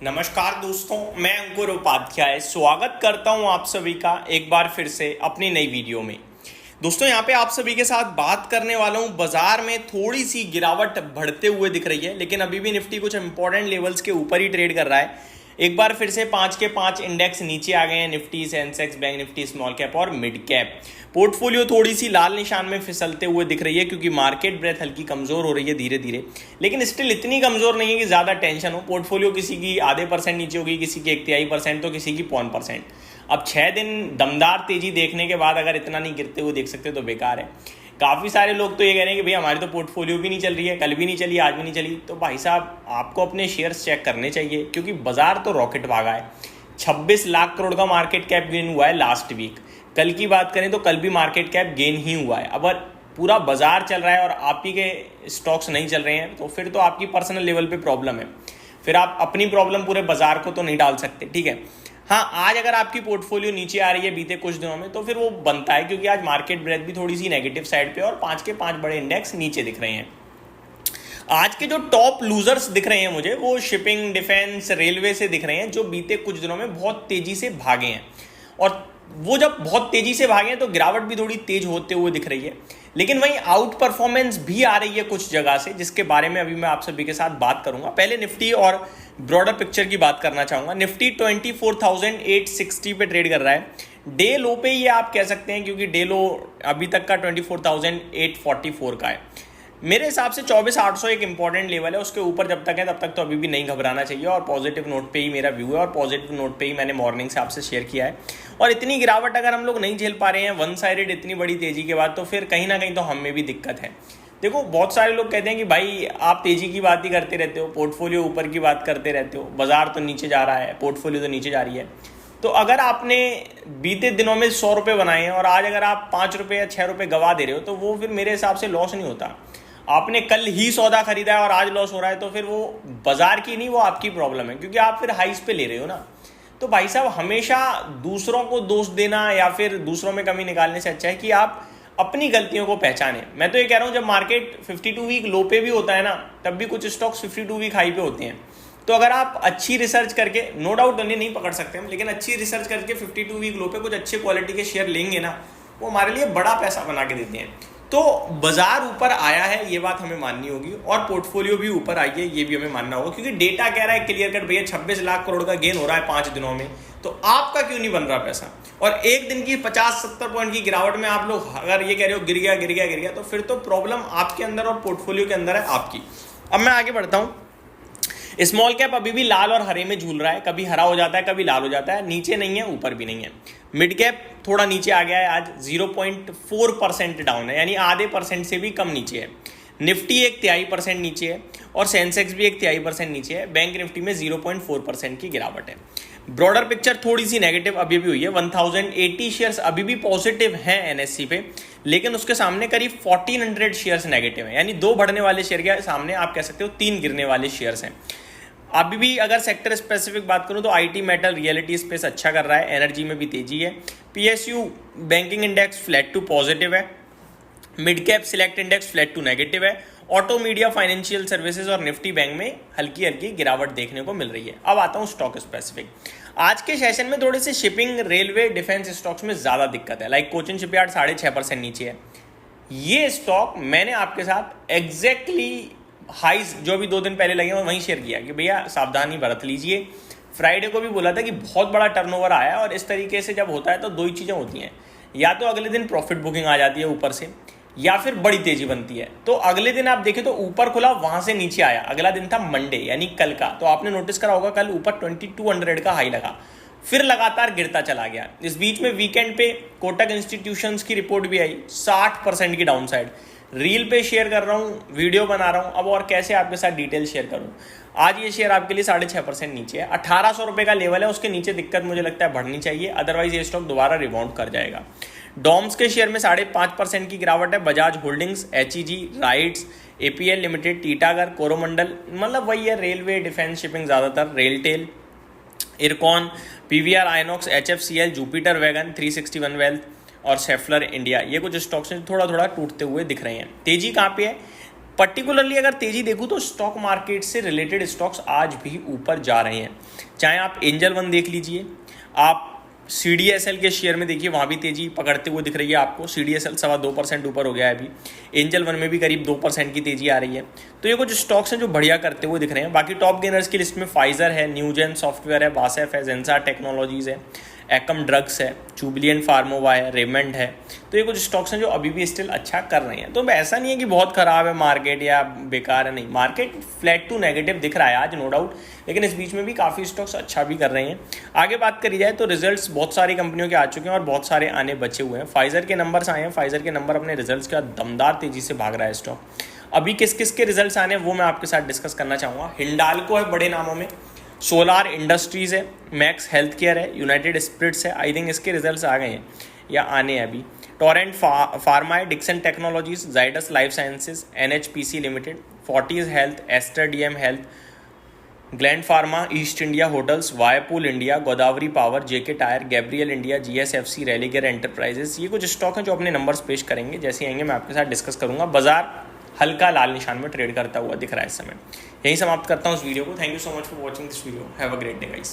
नमस्कार दोस्तों, मैं अंकुर उपाध्याय स्वागत करता हूं आप सभी का एक बार फिर से अपनी नई वीडियो में। दोस्तों यहाँ पे आप सभी के साथ बात करने वाला हूं। बाजार में थोड़ी सी गिरावट बढ़ते हुए दिख रही है, लेकिन अभी भी निफ्टी कुछ इंपॉर्टेंट लेवल्स के ऊपर ही ट्रेड कर रहा है। एक बार फिर से 5 के 5 इंडेक्स नीचे आ गए हैं, Nifty, Sensex, bank Nifty, small cap और मिड कैप। पोर्टफोलियो थोड़ी सी लाल निशान में फिसलते हुए दिख रही है क्योंकि मार्केट ब्रेथ हल्की कमजोर हो रही है धीरे धीरे, लेकिन स्टिल इतनी कमजोर नहीं है कि ज्यादा टेंशन हो। पोर्टफोलियो किसी की आधे %, नीचे होगी, किसी की 1/3%, तो किसी की 0.5%। अब 6 दिन दमदार तेजी देखने के बाद अगर इतना नहीं गिरते हुए देख सकते तो बेकार है। काफ़ी सारे लोग तो ये कह रहे हैं कि भैया हमारी तो पोर्टफोलियो भी नहीं चल रही है, कल भी नहीं चली, आज भी नहीं चली। तो भाई साहब आपको अपने शेयर्स चेक करने चाहिए क्योंकि बाजार तो रॉकेट भागा है। 26 लाख करोड़ का मार्केट कैप गेन हुआ है लास्ट वीक। कल की बात करें तो कल भी मार्केट कैप गेन ही हुआ है। अब पूरा बाजार चल रहा है और आप ही के स्टॉक्स नहीं चल रहे हैं तो फिर तो आपकी पर्सनल लेवल पे प्रॉब्लम है। फिर आप अपनी प्रॉब्लम पूरे बाजार को तो नहीं डाल सकते, ठीक है। हाँ, आज अगर आपकी पोर्टफोलियो नीचे आ रही है बीते कुछ दिनों में तो फिर वो बनता है क्योंकि आज मार्केट ब्रेथ भी थोड़ी सी नेगेटिव साइड पे और 5 के 5 बड़े इंडेक्स नीचे दिख रहे हैं। आज के जो टॉप लूजर्स दिख रहे हैं मुझे, वो शिपिंग, डिफेंस, रेलवे से दिख रहे हैं, जो बीते कुछ दिनों में बहुत तेजी से भागे हैं। और वो जब बहुत तेजी से भागे हैं तो गिरावट भी थोड़ी तेज होते हुए दिख रही है, लेकिन वहीं आउट परफॉर्मेंस भी आ रही है कुछ जगह से, जिसके बारे में अभी मैं आप सभी के साथ बात करूंगा। पहले निफ्टी और ब्रॉडर पिक्चर की बात करना चाहूंगा। निफ्टी 24,860 पे ट्रेड कर रहा है। डे लो पे ये आप कह सकते हैं क्योंकि डे लो अभी तक का 24,844 का है। मेरे हिसाब से 24,800 एक इंपॉर्टेंट लेवल है, उसके ऊपर जब तक है तब तक तो अभी भी नहीं घबराना चाहिए। और पॉजिटिव नोट पे ही मेरा व्यू है और पॉजिटिव नोट पे ही मैंने मॉर्निंग से आपसे शेयर किया है। और इतनी गिरावट अगर हम लोग नहीं झेल पा रहे हैं वन साइडेड इतनी बड़ी तेजी के बाद, तो फिर कहीं ना कहीं तो हमें भी दिक्कत है। देखो, बहुत सारे लोग कहते हैं कि भाई आप तेजी की बात ही करते रहते हो, पोर्टफोलियो ऊपर की बात करते रहते हो, बाजार तो नीचे जा रहा है, पोर्टफोलियो तो नीचे जा रही है। तो अगर आपने बीते दिनों में 100 रुपये बनाए हैं और आज अगर आप 5 रुपये या 6 रुपये गवा दे रहे हो तो वो फिर मेरे हिसाब से लॉस नहीं होता। आपने कल ही सौदा खरीदा है और आज लॉस हो रहा है तो फिर वो बाजार की नहीं, वो आपकी प्रॉब्लम है क्योंकि आप फिर हाइस पे ले रहे हो ना। तो भाई साहब, हमेशा दूसरों को दोष देना या फिर दूसरों में कमी निकालने से अच्छा है कि आप अपनी गलतियों को पहचानें। मैं तो ये कह रहा हूँ, जब मार्केट 52 वीक लो पे भी होता है ना, तब भी कुछ स्टॉक्स 52 वीक हाई पे होते हैं। तो अगर आप अच्छी रिसर्च करके, नो डाउट उन्हें नहीं पकड़ सकते हम, लेकिन अच्छी रिसर्च करके 52 वीक लो पे कुछ अच्छे क्वालिटी के शेयर लेंगे ना, वो हमारे लिए बड़ा पैसा बना के देते हैं। तो बाजार ऊपर आया है, ये बात हमें माननी होगी, और पोर्टफोलियो भी ऊपर आई है, ये भी हमें मानना होगा क्योंकि डेटा कह रहा है क्लियर कट, भैया 26 लाख करोड़ का गेन हो रहा है 5 दिनों में, तो आपका क्यों नहीं बन रहा पैसा। और एक दिन की 50-70 पॉइंट की गिरावट में आप लोग अगर ये कह रहे हो गिर गया गिर गया गिर गया, तो फिर तो प्रॉब्लम आपके अंदर और पोर्टफोलियो के अंदर है आपकी। अब मैं आगे बढ़ता हूँ। स्मॉल कैप अभी भी लाल और हरे में झूल रहा है, कभी हरा हो जाता है, कभी लाल हो जाता है, नीचे नहीं है, ऊपर भी नहीं है। मिड कैप थोड़ा नीचे आ गया है, आज 0.4% डाउन है, यानी आधे % से भी कम नीचे है। निफ्टी 1/3% नीचे है और सेंसेक्स भी 1/3% नीचे है। बैंक निफ्टी में 0.4% की गिरावट है। ब्रॉडर पिक्चर थोड़ी सी नेगेटिव अभी भी हुई है। 1080 शेयर्स अभी भी पॉजिटिव हैं एनएससी पे, लेकिन उसके सामने करीब 1400 शेयर्स नेगेटिव हैं, यानी 2 बढ़ने वाले शेयर के सामने आप कह सकते हो 3 गिरने वाले शेयर्स हैं। अभी भी अगर सेक्टर स्पेसिफिक बात करूं तो आईटी, मेटल, रियलिटी स्पेस अच्छा कर रहा है, एनर्जी में भी तेजी है। PSU banking index flat to positive है। Mid cap select index flat to negative है। ऑटो, मीडिया, फाइनेंशियल सर्विसेज और निफ्टी बैंक में हल्की हल्की गिरावट देखने को मिल रही है। अब आता हूं स्टॉक स्पेसिफिक। आज के सेशन में थोड़े से शिपिंग, रेलवे, डिफेंस स्टॉक्स में ज्यादा दिक्कत है। लाइक कोचिन शिपयार्ड 6.5% नीचे है। ये स्टॉक मैंने आपके साथ एग्जैक्टली हाइज जो अभी 2 दिन पहले लगे हैं वहीं शेयर किया कि भैया सावधानी बरत लीजिए। फ्राइडे को भी बोला था कि बहुत बड़ा टर्नओवर आया है, और इस तरीके से जब होता है तो 2 ही चीज़ें होती हैं, या तो अगले दिन प्रॉफिट बुकिंग आ जाती है ऊपर से, या फिर बड़ी तेजी बनती है। तो अगले दिन आप देखें तो ऊपर खुला, वहां से नीचे आया। अगला दिन था मंडे यानी कल का, तो आपने नोटिस करा होगा कल ऊपर 2200 का हाई लगा, फिर लगातार गिरता चला गया। इस बीच में वीकेंड पे कोटक इंस्टीट्यूशंस की रिपोर्ट भी आई, 60% की डाउन साइड। रील पे शेयर कर रहा हूँ, वीडियो बना रहा हूँ, अब और कैसे आपके साथ डिटेल शेयर करूँ। आज ये शेयर आपके लिए 6.5% नीचे है। 1800 रुपये का लेवल है, उसके नीचे दिक्कत मुझे लगता है बढ़नी चाहिए, अदरवाइज ये स्टॉक दोबारा रिबाउंड कर जाएगा। डॉम्स के शेयर में 5.5% की गिरावट है। Bajaj holdings, HEG, RITES, APL limited, Titagarh, Coromandel, मतलब वही है, रेलवे, डिफेंस, शिपिंग ज़्यादातर, RailTel, IRCON, PVR, INOX, HFCL, Jupiter wagon, 361 wealth और सेफलर इंडिया, ये कुछ स्टॉक्स हैं थोड़ा थोड़ा टूटते हुए दिख रहे हैं। तेजी कहाँ पे है? पर्टिकुलरली अगर तेजी देखूँ तो स्टॉक मार्केट से रिलेटेड स्टॉक्स आज भी ऊपर जा रहे हैं। चाहे आप एंजल वन देख लीजिए, आप CDSL के शेयर में देखिए, वहाँ भी तेजी पकड़ते हुए दिख रही है आपको। CDSL 2.25% ऊपर हो गया है अभी। एंजल वन में भी करीब 2% की तेजी आ रही है। तो ये कुछ स्टॉक्स हैं जो बढ़िया करते हुए दिख रहे हैं। बाकी टॉप गेनर्स की लिस्ट में फाइजर है, न्यूजेन सॉफ्टवेयर है, बासेफ है, जेंसार टेक्नोलॉजीज है, एकम ड्रग्स है, जुबिलियंट फार्मोवा है, रेमंड है। तो ये कुछ स्टॉक्स हैं जो अभी भी स्टिल अच्छा कर रहे हैं। तो ऐसा नहीं है कि बहुत ख़राब है मार्केट या बेकार है, नहीं, मार्केट फ्लैट टू नेगेटिव दिख रहा है आज, नो डाउट, लेकिन इस बीच में भी काफ़ी स्टॉक्स अच्छा भी कर रहे हैं। आगे बात करी जाए तो रिजल्ट्स बहुत सारी कंपनियों के आ चुके हैं और बहुत सारे आने बचे हुए हैं। फाइजर के नंबर्स आए हैं, फाइजर के नंबर अपने रिजल्ट्स के बाद दमदार तेजी से भाग रहा है स्टॉक। अभी किस किस के रिजल्ट्स आने हैं वो मैं आपके साथ डिस्कस करना चाहूँगा। हिंडाल्को है बड़े नामों में, सोलार इंडस्ट्रीज़ है, मैक्स हेल्थ केयर है, यूनाइटेड स्पिरिट्स है, आई थिंक इसके रिजल्ट्स आ गए हैं या आने हैं अभी। टोरेंट फार्मा है, Dixon technologies, Zydus life sciences, NHPC limited, Fortis health, Aster DM health, Gland pharma, east India hotels, Whirlpool India, Godavari power, JK tyre, Gabriel India, GSFC, Religare enterprises. ये कुछ स्टॉक हैं जो अपने नंबर्स पेश करेंगे। जैसे आएंगे मैं आपके साथ डिस्कस करूंगा। बाजार हल्का लाल निशान में ट्रेड करता हुआ दिख रहा है इस समय। यही समाप्त करता हूँ इस वीडियो को। Thank you so much for watching this video. Have a great day guys.